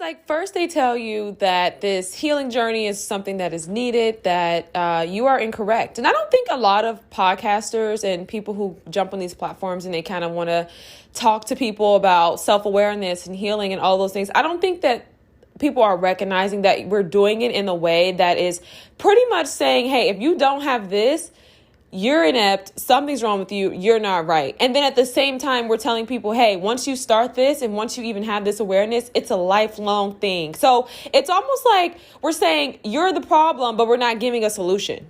like first they tell you that this healing journey is something that is needed, that you are incorrect. And I don't think a lot of podcasters and people who jump on these platforms and they kind of want to talk to people about self-awareness and healing and all those things. I don't think that people are recognizing that we're doing it in a way that is pretty much saying, hey, if you don't have this, you're inept, something's wrong with you, you're not right. And then at the same time, we're telling people, hey, once you start this and once you even have this awareness, it's a lifelong thing. So it's almost like we're saying you're the problem, but we're not giving a solution.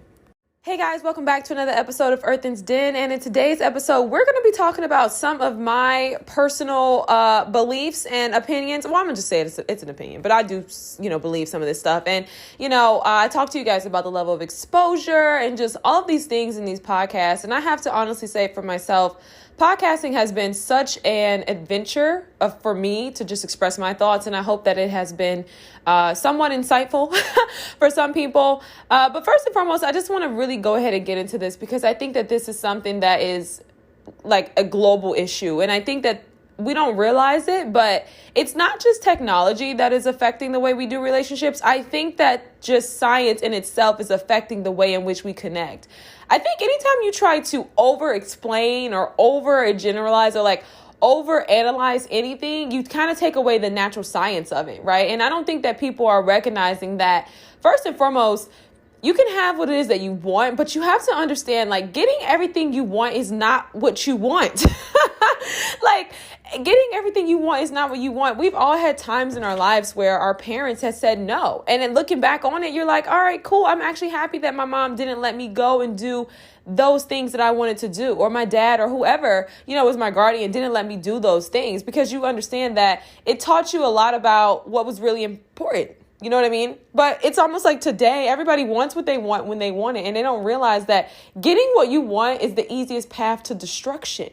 Hey guys, welcome back to another episode of Earthen's Den. And in today's episode, we're going to be talking about some of my personal beliefs and opinions. Well, I'm going to just say it's an opinion, but I do, believe some of this stuff. And, I talk to you guys about the level of exposure and just all of these things in these podcasts. And I have to honestly say for myself, podcasting has been such an adventure for me to just express my thoughts. And I hope that it has been somewhat insightful for some people. But first and foremost, I just want to really go ahead and get into this because I think that this is something that is like a global issue. And I think that we don't realize it, but it's not just technology that is affecting the way we do relationships. I think that just science in itself is affecting the way in which we connect. I think anytime you try to over-explain or over-generalize or like over-analyze anything, you kind of take away the natural science of it, right? And I don't think that people are recognizing that, first and foremost, you can have what it is that you want, but you have to understand, like, getting everything you want is not what you want. Like, getting everything you want is not what you want. We've all had times in our lives where our parents have said no. And then looking back on it, you're like, all right, cool. I'm actually happy that my mom didn't let me go and do those things that I wanted to do, or my dad or whoever, was my guardian, didn't let me do those things, because you understand that it taught you a lot about what was really important. You know what I mean? But it's almost like today, everybody wants what they want when they want it. And they don't realize that getting what you want is the easiest path to destruction.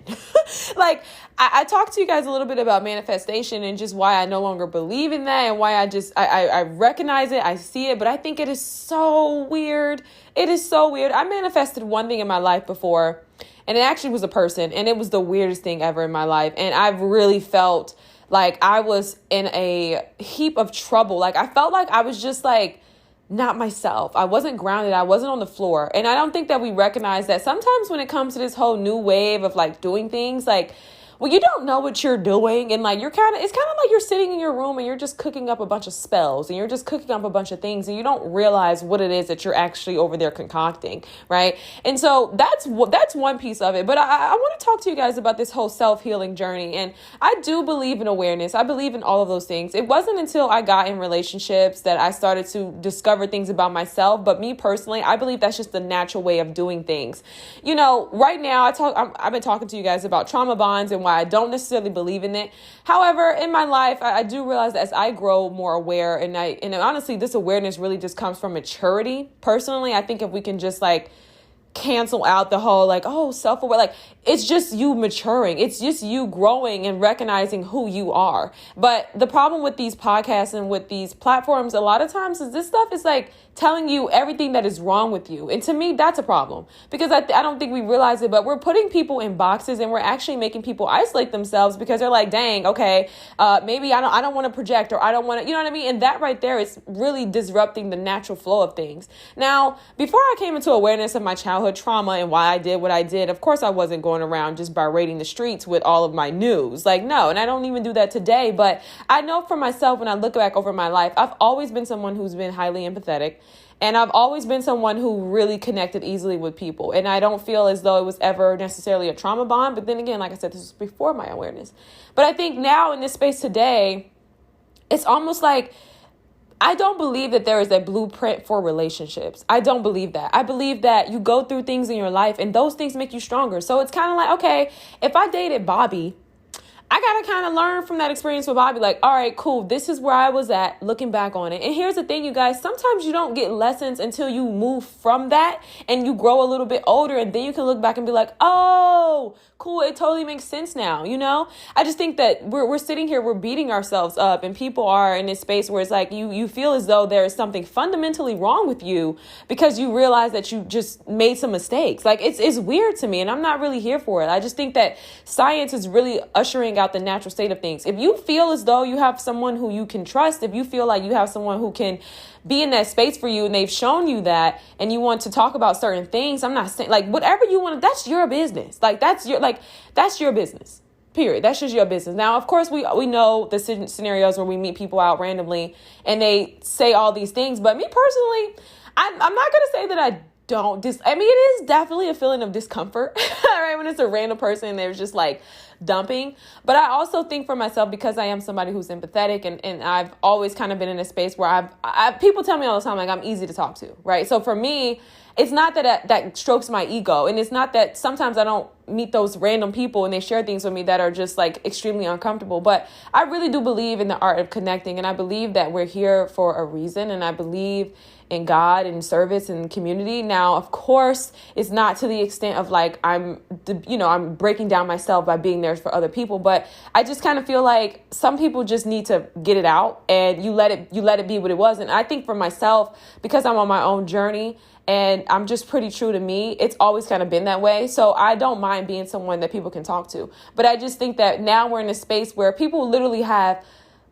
Like, I talked to you guys a little bit about manifestation and just why I no longer believe in that and why I recognize it. I see it, but I think it is so weird. It is so weird. I manifested one thing in my life before, and it actually was a person, and it was the weirdest thing ever in my life. And I've really felt like I was in a heap of trouble. Like, I felt like I was just like not myself. I wasn't grounded. I wasn't on the floor. And I don't think that we recognize that sometimes when it comes to this whole new wave of like doing things, like, well, you don't know what you're doing. And like, it's kind of like you're sitting in your room and you're just cooking up a bunch of spells and you're just cooking up a bunch of things and you don't realize what it is that you're actually over there concocting. Right. And so that's one piece of it. But I want to talk to you guys about this whole self-healing journey. And I do believe in awareness. I believe in all of those things. It wasn't until I got in relationships that I started to discover things about myself. But me personally, I believe that's just the natural way of doing things. Right now I've been talking to you guys about trauma bonds and why I don't necessarily believe in it. However, in my life, I do realize that as I grow more aware, and honestly, this awareness really just comes from maturity. Personally, I think if we can just like cancel out the whole like, oh, self-aware, like it's just you maturing. It's just you growing and recognizing who you are. But the problem with these podcasts and with these platforms, a lot of times is this stuff is like telling you everything that is wrong with you. And to me, that's a problem because I don't think we realize it, but we're putting people in boxes and we're actually making people isolate themselves because they're like, dang, okay, maybe I don't want to project or I don't want to, you know what I mean? And that right there is really disrupting the natural flow of things. Now, before I came into awareness of my childhood trauma and why I did what I did, of course, I wasn't going around just berating the streets with all of my news. Like, no, and I don't even do that today. But I know for myself, when I look back over my life, I've always been someone who's been highly empathetic. And I've always been someone who really connected easily with people. And I don't feel as though it was ever necessarily a trauma bond. But then again, like I said, this was before my awareness. But I think now in this space today, it's almost like I don't believe that there is a blueprint for relationships. I don't believe that. I believe that you go through things in your life and those things make you stronger. So it's kind of like, okay, if I dated Bobby, I got to kind of learn from that experience with Bobby. Like, all right, cool. This is where I was at looking back on it. And here's the thing, you guys, sometimes you don't get lessons until you move from that and you grow a little bit older. And then you can look back and be like, oh, cool. It totally makes sense now. I just think that we're sitting here, we're beating ourselves up and people are in this space where it's like you feel as though there is something fundamentally wrong with you because you realize that you just made some mistakes. Like it's weird to me and I'm not really here for it. I just think that science is really ushering bring out the natural state of things. If you feel as though you have someone who you can trust, if you feel like you have someone who can be in that space for you and they've shown you that, and you want to talk about certain things, I'm not saying, like, whatever you want, that's your business. Like, that's your business. Period. That's just your business. Now, of course, we know the scenarios where we meet people out randomly and they say all these things. But me personally, I'm not going to say that I don't. I mean, it is definitely a feeling of discomfort, right? When it's a random person and they're just like dumping. But I also think for myself, because I am somebody who's empathetic, and I've always kind of been in a space where people tell me all the time, like, I'm easy to talk to, right? So for me, it's not that strokes my ego. And it's not that sometimes I don't meet those random people and they share things with me that are just like extremely uncomfortable. But I really do believe in the art of connecting. And I believe that we're here for a reason. And I believe in God and service and community. Now, of course, it's not to the extent of like I'm breaking down myself by being there for other people. But I just kind of feel like some people just need to get it out, and you let it be what it was. And I think for myself, because I'm on my own journey and I'm just pretty true to me, it's always kind of been that way. So I don't mind being someone that people can talk to. But I just think that now we're in a space where people literally have,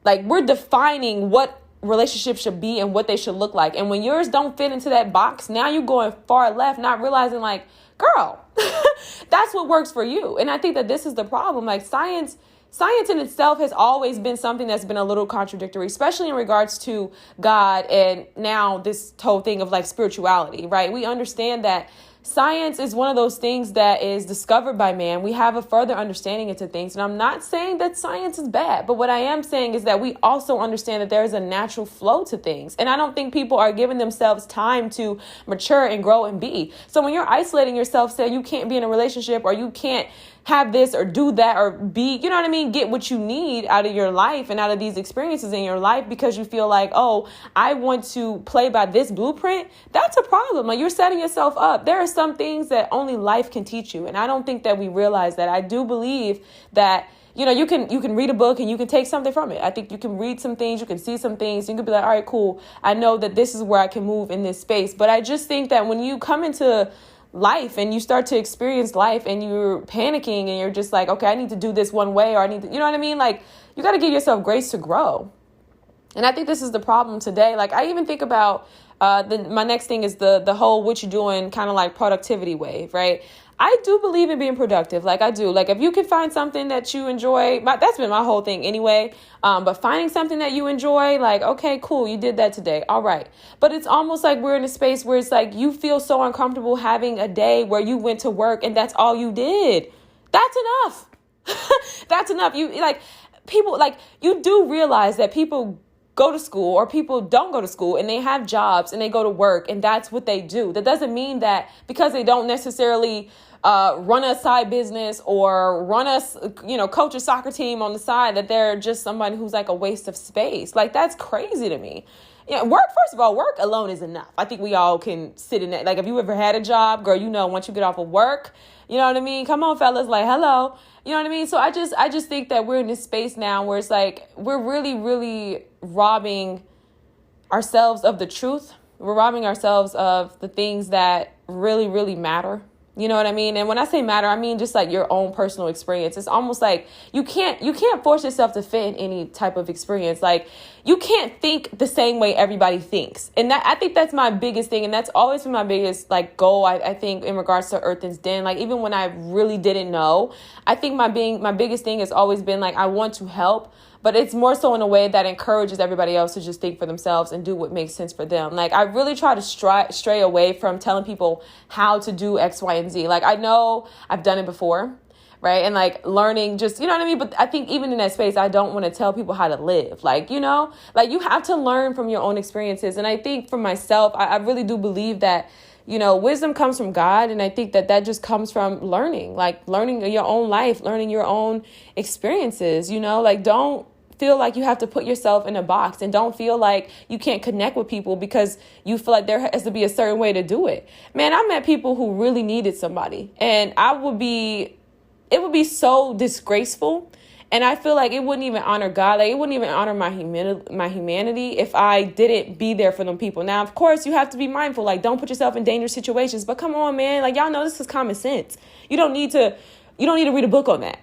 like, we're defining what relationships should be and what they should look like. And when yours don't fit into that box, now you're going far left, not realizing, like, girl, that's what works for you. And I think that this is the problem. Like, science in itself has always been something that's been a little contradictory, especially in regards to God and now this whole thing of like spirituality, right? We understand that science is one of those things that is discovered by man. We have a further understanding into things. And I'm not saying that science is bad, but what I am saying is that we also understand that there is a natural flow to things. And I don't think people are giving themselves time to mature and grow and be. So when you're isolating yourself, say you can't be in a relationship, or you can't have this or do that or be, you know what I mean, get what you need out of your life and out of these experiences in your life because you feel like, oh, I want to play by this blueprint, that's a problem. Like, you're setting yourself up. There are some things that only life can teach you. And I don't think that we realize that. I do believe that, you know, you can read a book and you can take something from it. I think you can read some things, you can see some things, you can be like, all right, cool. I know that this is where I can move in this space. But I just think that when you come into life and you start to experience life and you're panicking and you're just like, okay, I need to do this one way, or I need to, you know what I mean? Like, you got to give yourself grace to grow. And I think this is the problem today. Like, I even think about my next thing is the whole what you doing kind of like productivity wave, right? I do believe in being productive. Like, I do. Like, if you can find something that you enjoy, that's been my whole thing anyway. But finding something that you enjoy, like, okay, cool, you did that today. All right. But it's almost like we're in a space where it's like you feel so uncomfortable having a day where you went to work and that's all you did. That's enough. That's enough. You do realize that people go to school or people don't go to school and they have jobs and they go to work and that's what they do. That doesn't mean that because they don't necessarily run a side business or coach a soccer team on the side, that they're just somebody who's like a waste of space. Like, that's crazy to me. Yeah, first of all, work alone is enough. I think we all can sit in that. Like, if you ever had a job, girl, once you get off of work, you know what I mean? Come on, fellas, like, hello. You know what I mean? So I just think that we're in this space now where it's like we're really, really robbing ourselves of the truth. We're robbing ourselves of the things that really, really matter. You know what I mean? And when I say matter, I mean just like your own personal experience. It's almost like you can't force yourself to fit in any type of experience. Like, you can't think the same way everybody thinks. And I think that's my biggest thing. And that's always been my biggest like goal, I think, in regards to Earthen's Den. Like, even when I really didn't know, I think my biggest thing has always been like, I want to help. But it's more so in a way that encourages everybody else to just think for themselves and do what makes sense for them. Like, I really try to stray away from telling people how to do X, Y, and Z. Like, I know I've done it before, right? And like learning just, you know what I mean? But I think even in that space, I don't want to tell people how to live. Like, you know, like you have to learn from your own experiences. And I think for myself, I really do believe that, you know, wisdom comes from God. And I think that just comes from learning your own life, learning your own experiences, you know, like don't feel like you have to put yourself in a box, and don't feel like you can't connect with people because you feel like there has to be a certain way to do it. Man, I met people who really needed somebody, and it would be so disgraceful. And I feel like it wouldn't even honor God. Like, it wouldn't even honor my humanity if I didn't be there for them people. Now, of course, you have to be mindful. Like, don't put yourself in dangerous situations. But come on, man. Like, y'all know this is common sense. You don't need to You don't need to read a book on that.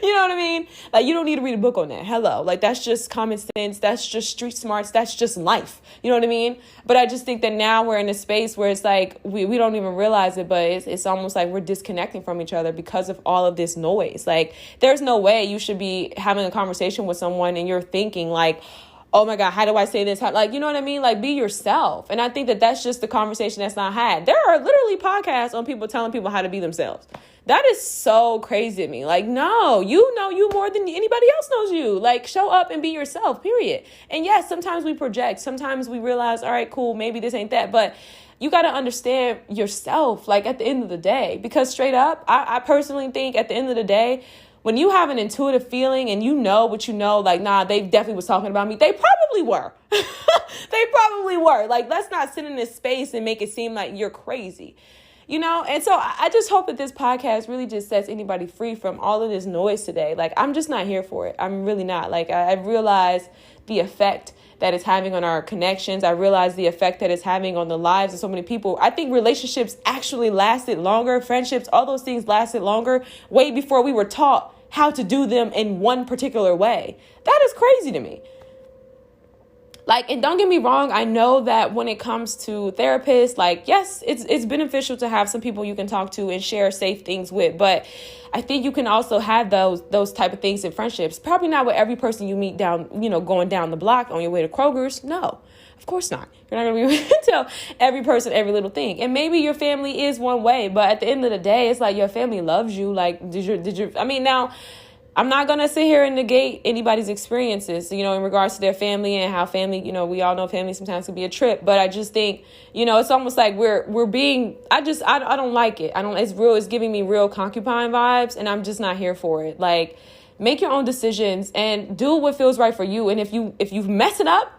You know what I mean? Like, you don't need to read a book on that. Hello. Like, that's just common sense. That's just street smarts. That's just life. You know what I mean? But I just think that now we're in a space where it's like we don't even realize it, but it's almost like we're disconnecting from each other because of all of this noise. Like, there's no way you should be having a conversation with someone and you're thinking like, oh my God, how do I say this? Like, you know what I mean? Like, be yourself. And I think that that's just the conversation that's not had. There are literally podcasts on people telling people how to be themselves. That is so crazy to me. Like, no, you know you more than anybody else knows you. Like, show up and be yourself, period. And yes, sometimes we project. Sometimes we realize, all right, cool, maybe this ain't that. But you got to understand yourself, like, at the end of the day. Because straight up, I personally think at the end of the day, when you have an intuitive feeling and you know what you know, like, nah, they definitely was talking about me. They probably were. They probably were. Like, let's not sit in this space and make it seem like you're crazy. You know, and so I just hope that this podcast really just sets anybody free from all of this noise today. Like, I'm just not here for it. I'm really not. Like, I realize the effect that it's having on our connections. I realize the effect that it's having on the lives of so many people. I think relationships actually lasted longer. Friendships, all those things lasted longer way before we were taught how to do them in one particular way. That is crazy to me. Like, and don't get me wrong, I know that when it comes to therapists, like, yes, it's beneficial to have some people you can talk to and share safe things with. But I think you can also have those type of things in friendships. Probably not with every person you meet down, going down the block on your way to Kroger's. No, of course not. You're not going to be able to tell every person every little thing. And maybe your family is one way, but at the end of the day, it's like your family loves you. Like, now, I'm not going to sit here and negate anybody's experiences, in regards to their family and how family, we all know family sometimes can be a trip. But I just think, it's almost like we're being, I don't like it. It's giving me real concubine vibes, and I'm just not here for it. Like, make your own decisions and do what feels right for you. And if you mess it up,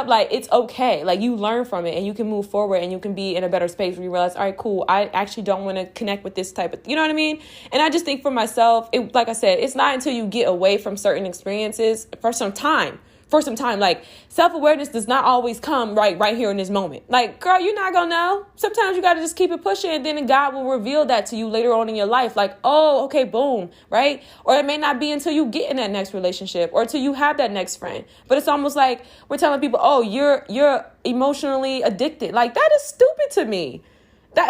like, it's okay. Like, you learn from it and you can move forward and you can be in a better space where you realize, all right, cool, I actually don't want to connect with this type of, you know what I mean? And I just think for myself, like I said, it's not until you get away from certain experiences for some time, like, self-awareness does not always come right here in this moment. Like, girl, you're not gonna know. Sometimes you got to just keep it pushing, and then God will reveal that to you later on in your life. Like, oh, okay, boom, right? Or it may not be until you get in that next relationship or till you have that next friend. But it's almost like we're telling people, oh, you're emotionally addicted. Like, that is stupid to me.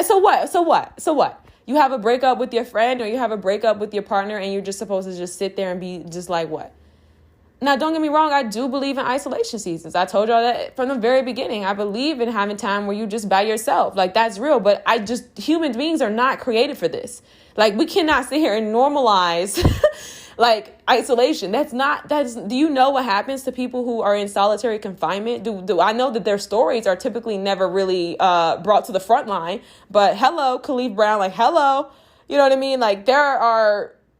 So what? You have a breakup with your friend or you have a breakup with your partner and you're just supposed to just sit there and be just like, what? Now, don't get me wrong. I do believe in isolation seasons. I told y'all that from the very beginning. I believe in having time where you just by yourself. Like, that's real. But human beings are not created for this. Like, we cannot sit here and normalize like isolation. Do you know what happens to people who are in solitary confinement? Do I know that their stories are typically never really brought to the front line? But hello, Khalif Brown, like, hello. You know what I mean? Like,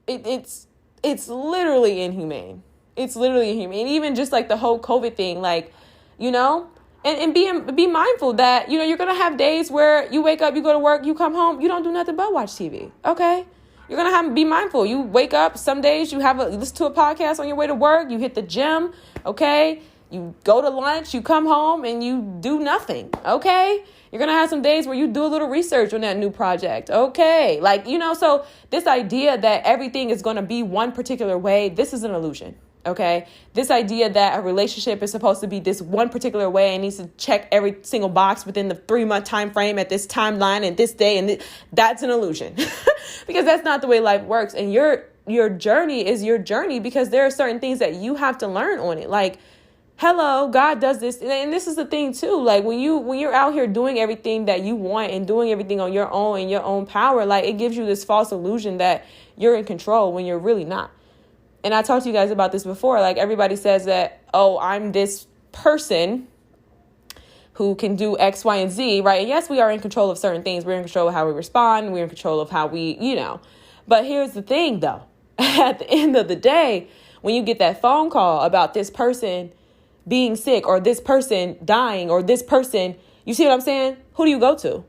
it's literally inhumane. It's literally inhumane. Even just like the whole COVID thing, like, and be mindful that, you're going to have days where you wake up, you go to work, you come home, you don't do nothing but watch TV. Okay. You're going to have to be mindful. You wake up, some days you listen to a podcast on your way to work, you hit the gym. Okay. You go to lunch, you come home and you do nothing. Okay. You're going to have some days where you do a little research on that new project. Okay. Like, so this idea that everything is going to be one particular way, this is an illusion. Okay. This idea that a relationship is supposed to be this one particular way and needs to check every single box within the 3-month time frame at this timeline and this day. And that's an illusion because that's not the way life works. And your journey is your journey because there are certain things that you have to learn on it. Like, hello, God does this. And this is the thing too. Like, when you're out here doing everything that you want and doing everything on your own and your own power, like, it gives you this false illusion that you're in control when you're really not. And I talked to you guys about this before. Like, everybody says that, oh, I'm this person who can do X, Y, and Z, right? And yes, we are in control of certain things. We're in control of how we respond. We're in control of how we, But here's the thing, though. At the end of the day, when you get that phone call about this person being sick or this person dying or this person, you see what I'm saying? Who do you go to?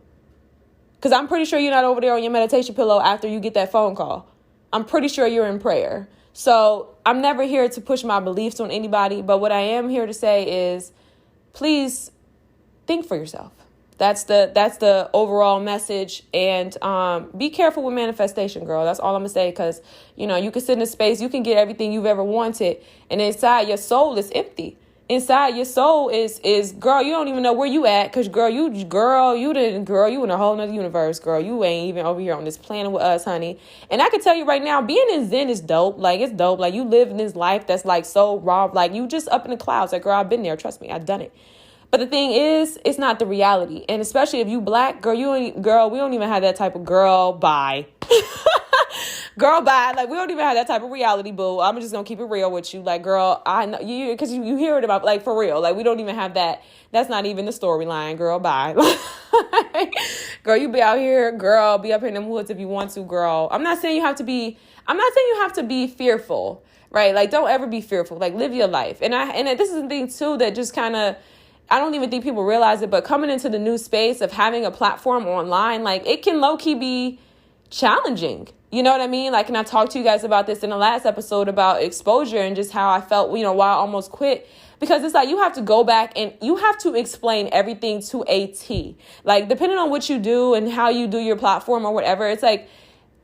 Because I'm pretty sure you're not over there on your meditation pillow after you get that phone call. I'm pretty sure you're in prayer. So I'm never here to push my beliefs on anybody. But what I am here to say is, please think for yourself. That's the overall message. And be careful with manifestation, girl. That's all I'm gonna say. Because you can sit in a space, you can get everything you've ever wanted, and inside your soul is empty. Inside your soul is girl, you don't even know where you at, because you in a whole nother universe, girl. You ain't even over here on this planet with us, honey. And I can tell you right now, being in Zen is dope. Like, it's dope. Like, you live in this life that's like so raw. Like, you just up in the clouds. Like, girl, I've been there. Trust me, I've done it. But the thing is, it's not the reality. And especially if you black, girl, we don't even have that type of girl bye. Girl bye. Like, we don't even have that type of reality, boo. I'm just gonna keep it real with you. Like, girl, I know you, because you hear it about, like, for real. Like, we don't even have that. That's not even the storyline, girl bye. Girl, you be out here, girl, be up in them woods if you want to, girl. I'm not saying you have to be fearful, right? Like, don't ever be fearful. Like, live your life. And this is the thing too that just kind of, I don't even think people realize it, but coming into the new space of having a platform online, like, it can low-key be challenging. You know what I mean? Like, and I talked to you guys about this in the last episode about exposure and just how I felt, why I almost quit. Because it's like, you have to go back and you have to explain everything to a T. Like, depending on what you do and how you do your platform or whatever, it's like,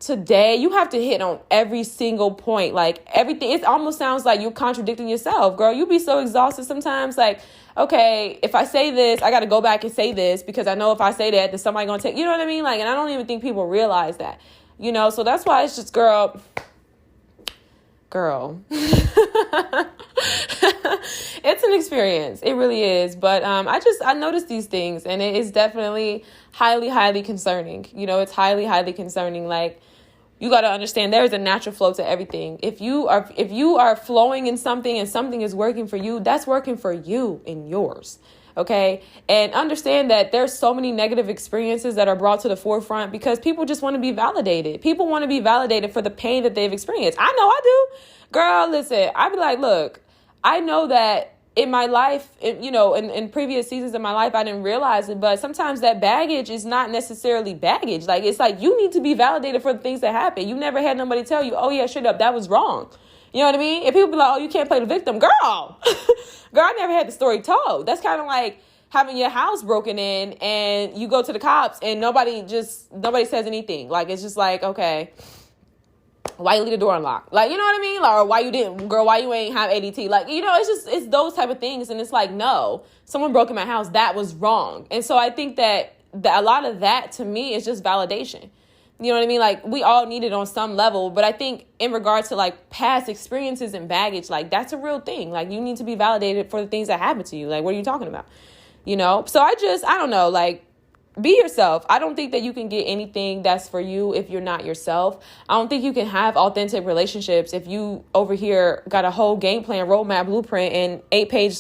today you have to hit on every single point. Like, everything, it almost sounds like you're contradicting yourself, girl. You be so exhausted sometimes. Like, okay, if I say this, I got to go back and say this, because I know if I say that, then somebody gonna take, you know what I mean? Like, and I don't even think people realize that, so that's why it's just, girl, it's an experience. It really is. But I noticed these things, and it is definitely highly, highly concerning. It's highly, highly concerning. Like, you got to understand there is a natural flow to everything. If you are flowing in something and something is working for you, that's working for you and yours. Okay. And understand that there's so many negative experiences that are brought to the forefront because people just want to be validated. People want to be validated for the pain that they've experienced. I know I do. Girl, listen, I be like, look, I know that in my life, in previous seasons of my life, I didn't realize it, but sometimes that baggage is not necessarily baggage. Like, it's like, you need to be validated for the things that happen. You never had nobody tell you, oh yeah, straight up, that was wrong. You know what I mean? And people be like, oh, you can't play the victim. Girl, I never had the story told. That's kind of like having your house broken in and you go to the cops and nobody says anything. Like, it's just like, okay, why you leave the door unlocked? Like, you know what I mean? Like, or why you didn't, girl, why you ain't have ADT? Like, it's those type of things. And it's like, no, someone broke in my house. That was wrong. And so I think that a lot of that to me is just validation. You know what I mean? Like, we all need it on some level. But I think in regards to like past experiences and baggage, like, that's a real thing. Like, you need to be validated for the things that happen to you. Like, what are you talking about? So I don't know, like, be yourself. I don't think that you can get anything that's for you if you're not yourself. I don't think you can have authentic relationships if you over here got a whole game plan, roadmap, blueprint, and 8-page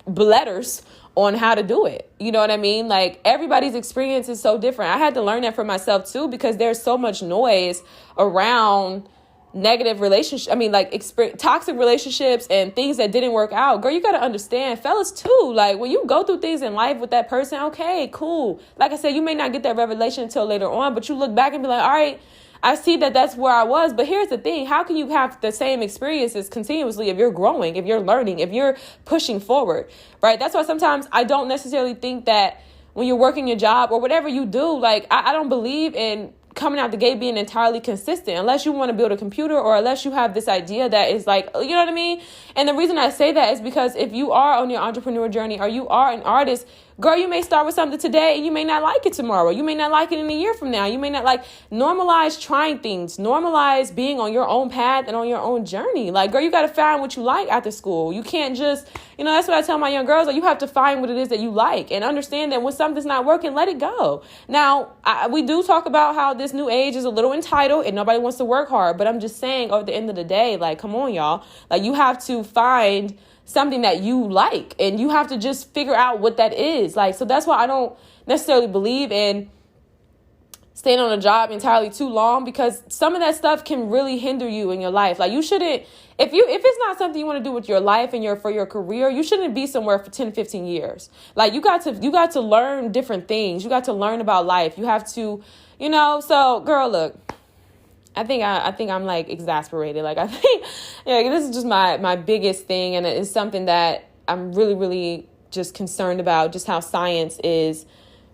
letters on how to do it. You know what I mean? Like, everybody's experience is so different. I had to learn that for myself too, because there's so much noise around negative relationships. I mean, like, toxic relationships and things that didn't work out. Girl, you got to understand, fellas too. Like, when you go through things in life with that person, okay, cool. Like I said, you may not get that revelation until later on, but you look back and be like, all right, I see that that's where I was. But here's the thing. How can you have the same experiences continuously if you're growing, if you're learning, if you're pushing forward, right? That's why sometimes I don't necessarily think that when you're working your job or whatever you do, like, I don't believe in coming out the gate being entirely consistent unless you want to build a computer or unless you have this idea that is like, you know what I mean? And the reason I say that is because if you are on your entrepreneur journey or you are an artist, girl, you may start with something today and you may not like it tomorrow. You may not like it in a year from now. You may not normalize trying things, normalize being on your own path and on your own journey. Like, girl, you got to find what you like after school. You can't just, that's what I tell my young girls. Like, you have to find what it is that you like and understand that when something's not working, let it go. Now, we do talk about how this new age is a little entitled and nobody wants to work hard. But I'm just saying, at the end of the day, like, come on, y'all. Like, you have to find something that you like and you have to just figure out what that is. Like, so that's why I don't necessarily believe in staying on a job entirely too long, because some of that stuff can really hinder you in your life. Like, you shouldn't, if it's not something you want to do with your life and for your career, you shouldn't be somewhere for 10, 15 years. Like, you got to learn different things. You got to learn about life. You have to, so girl, look, I think I'm like exasperated. Like, I think this is just my biggest thing. And it's something that I'm really, really just concerned about, just how science is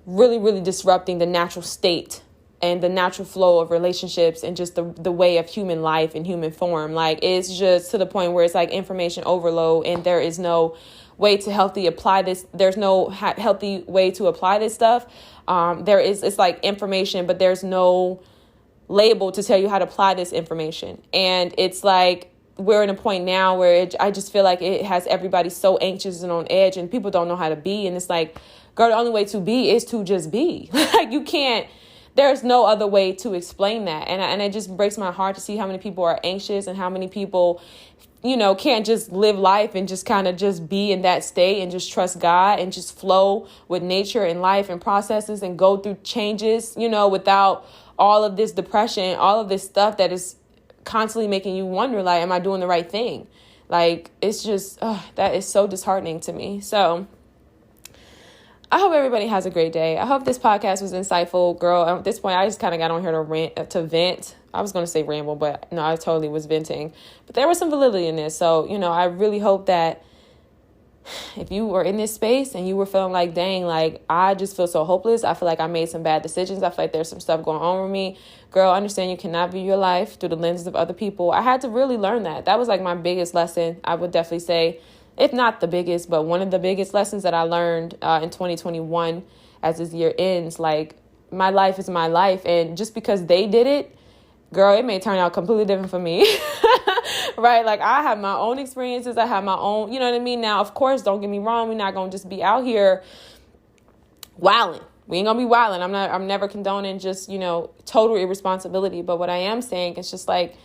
really, really disrupting the natural state and the natural flow of relationships and just the way of human life and human form. Like, it's just to the point where it's like information overload, and there is no way to healthy apply this. There's no healthy way to apply this stuff. It's like information, but there's no label to tell you how to apply this information. And it's like, we're in a point now where I just feel like it has everybody so anxious and on edge, and people don't know how to be. And it's like, girl, the only way to be is to just be. Like, you can't, there's no other way to explain that. And it just breaks my heart to see how many people are anxious and how many people, can't just live life and just kind of just be in that state and just trust God and just flow with nature and life and processes and go through changes, without all of this depression, all of this stuff that is constantly making you wonder, like, am I doing the right thing? Like, it's just, that is so disheartening to me. So I hope everybody has a great day. I hope this podcast was insightful. Girl, at this point, I just kind of got on here to vent. I was going to say ramble, but no, I totally was venting. But there was some validity in this. So, I really hope that if you were in this space and you were feeling like, dang, like, I just feel so hopeless. I feel like I made some bad decisions. I feel like there's some stuff going on with me. Girl, understand you cannot view your life through the lenses of other people. I had to really learn that. That was like my biggest lesson. I would definitely say, if not the biggest, but one of the biggest lessons that I learned in 2021 as this year ends. Like, my life is my life. And just because they did it, girl, it may turn out completely different for me. Right? Like, I have my own experiences. I have my own, you know what I mean? Now, of course, don't get me wrong. We're not going to just be out here wilding. We ain't going to be wilding. I'm never condoning just, total irresponsibility. But what I am saying is just like,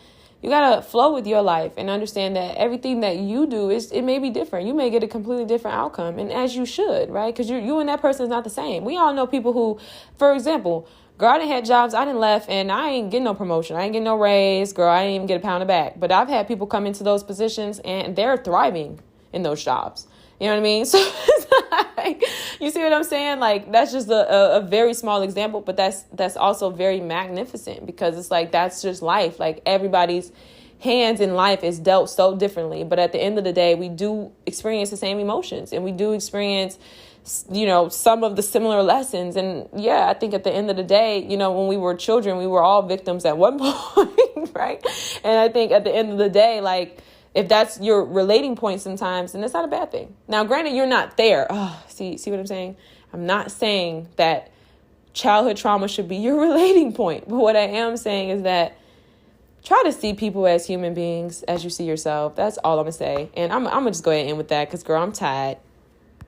you got to flow with your life and understand that everything that you do it may be different. You may get a completely different outcome, and as you should, right? Because you and that person is not the same. We all know people who, for example, girl, I done had jobs, I done left, and I ain't getting no promotion. I ain't getting no raise. Girl, I ain't even get a pound of back. But I've had people come into those positions and they're thriving in those jobs. You know what I mean? So it's like, you see what I'm saying? Like, that's just a very small example, but that's also very magnificent, because it's like, that's just life. Like, everybody's hands in life is dealt so differently. But at the end of the day, we do experience the same emotions, and we do experience, some of the similar lessons. And yeah, I think at the end of the day, when we were children, we were all victims at one point, right? And I think at the end of the day, like, if that's your relating point sometimes, then that's not a bad thing. Now, granted, you're not there. Oh, see what I'm saying? I'm not saying that childhood trauma should be your relating point. But what I am saying is that try to see people as human beings as you see yourself. That's all I'm going to say. And I'm going to just go ahead and end with that, because, girl, I'm tired.